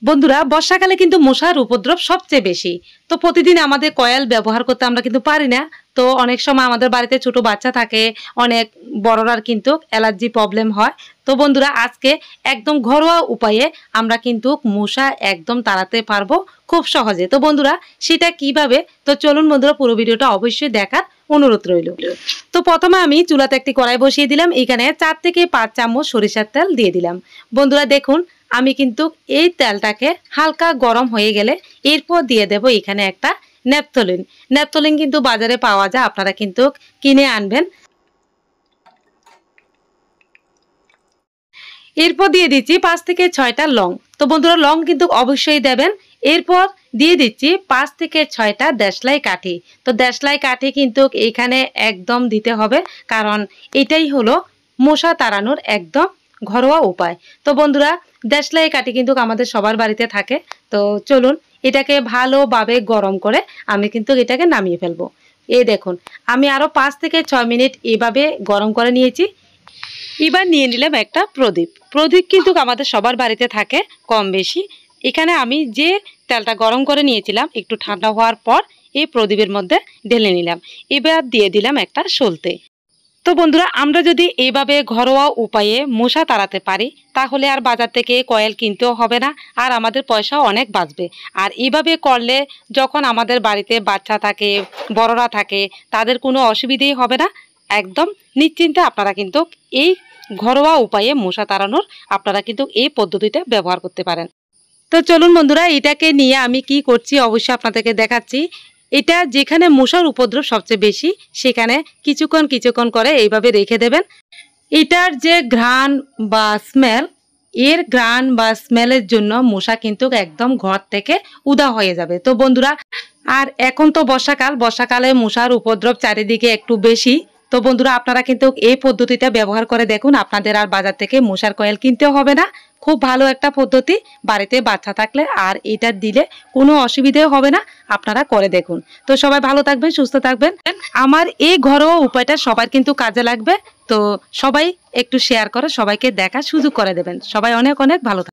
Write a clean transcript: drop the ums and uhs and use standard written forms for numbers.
বন্ধুরা বর্ষাকালে কিন্তু মশার উপদ্রব সবচেয়ে বেশি। তো প্রতিদিন আমাদের কয়েল ব্যবহার করতে আমরা কিন্তু পারি না। তো অনেক সময় আমাদের বাড়িতে ছোট বাচ্চা থাকে, অনেক বড়রার কিন্তু অ্যালার্জি প্রবলেম হয়। তো বন্ধুরা আজকে একদম ঘরোয়া উপায়ে আমরা কিন্তু মশা একদম তাড়াতে পারবো খুব সহজে। তো বন্ধুরা সেটা কিভাবে, তো চলুন বন্ধুরা পুরো ভিডিওটা অবশ্যই দেখার অনুরোধ রইল। তো প্রথমে আমি চুলাতে একটি কড়াই বসিয়ে দিলাম, এখানে 4 থেকে 5 চামচ সরিষার তেল দিয়ে দিলাম। বন্ধুরা দেখুন আমি কিন্তু এই তেলটাকে হালকা গরম হয়ে গেলে এরপর দিয়ে দেব এখানে একটা ন্যাপথলিন। ন্যাপথলিন কিন্তু বাজারে পাওয়া যায়, আপনারা কিন্তু কিনে আনবেন। এরপর দিয়ে দিচ্ছি 5 থেকে 6টা লং। তো বন্ধুরা লং কিন্তু অবশ্যই দেবেন। এরপর দিয়ে দিচ্ছি 5 থেকে 6টা দেশলাই কাঠি। তো দেশলাই কাঠি কিন্তু এখানে একদম দিতে হবে, কারণ এটাই হলো মশা তাড়ানোর একদম ঘরোয়া উপায়। তো বন্ধুরা দেশলাই কাঠি কিন্তু আমাদের সবার বাড়িতে থাকে। তো চলুন এটাকে ভালোভাবে গরম করে আমি কিন্তু এটাকে নামিয়ে ফেলবো। এই দেখুন আমি আরও 5 থেকে 6 মিনিট এভাবে গরম করে নিয়েছি। এবার নিয়ে নিলাম একটা প্রদীপ। প্রদীপ কিন্তু আমাদের সবার বাড়িতে থাকে কম বেশি। এখানে আমি যে তেলটা গরম করে নিয়েছিলাম একটু ঠান্ডা হওয়ার পর এই প্রদীপের মধ্যে ঢেলে নিলাম। এবার দিয়ে দিলাম একটা সলতে। তো বন্ধুরা আমরা যদি এইভাবে ঘরোয়া উপায়ে মশা তাড়াতে পারি তাহলে আর বাজার থেকে কয়েল কিনতেও হবে না, আর আমাদের পয়সাও অনেক বাঁচবে। আর এইভাবে করলে যখন আমাদের বাড়িতে বাচ্চা থাকে, বড়রা থাকে, তাদের কোনো অসুবিধেই হবে না। একদম নিশ্চিন্তে আপনারা কিন্তু এই ঘরোয়া উপায়ে মশা তাড়ানোর আপনারা কিন্তু এই পদ্ধতিটা ব্যবহার করতে পারেন। তো চলুন বন্ধুরা এটাকে নিয়ে আমি কি করছি অবশ্যই আপনাদেরকে দেখাচ্ছি। এটা যেখানে মশার উপদ্রব সবচেয়ে বেশি সেখানে কিছুক্ষণ করে এইভাবে রেখে দেবেন। এটার যে ঘ্রাণ বা স্মেল, এর ঘ্রাণ বা স্মেলের জন্য মশা কিন্তু একদম ঘর থেকে উদা হয়ে যাবে। তো বন্ধুরা আর এখন তো বর্ষাকালে মশার উপদ্রব চারিদিকে একটু বেশি। তো বন্ধুরা আপনারা কিন্তু এই পদ্ধতিটা ব্যবহার করে দেখুন, আপনাদের আর বাজার থেকে মশার কয়েল কিনতেও হবে না। খুব ভালো একটা পদ্ধতি, বাড়িতে বাচ্চা থাকলে আর এটা দিলে কোনো অসুবিধেও হবে না, আপনারা করে দেখুন। তো সবাই ভালো থাকবেন, সুস্থ থাকবেন। আমার এই ঘরোয়া উপায়টা সবার কিন্তু কাজে লাগবে। তো সবাই একটু শেয়ার করে সবাইকে দেখার সুযোগ করে দেবেন। সবাই অনেক অনেক ভালো থাকবেন।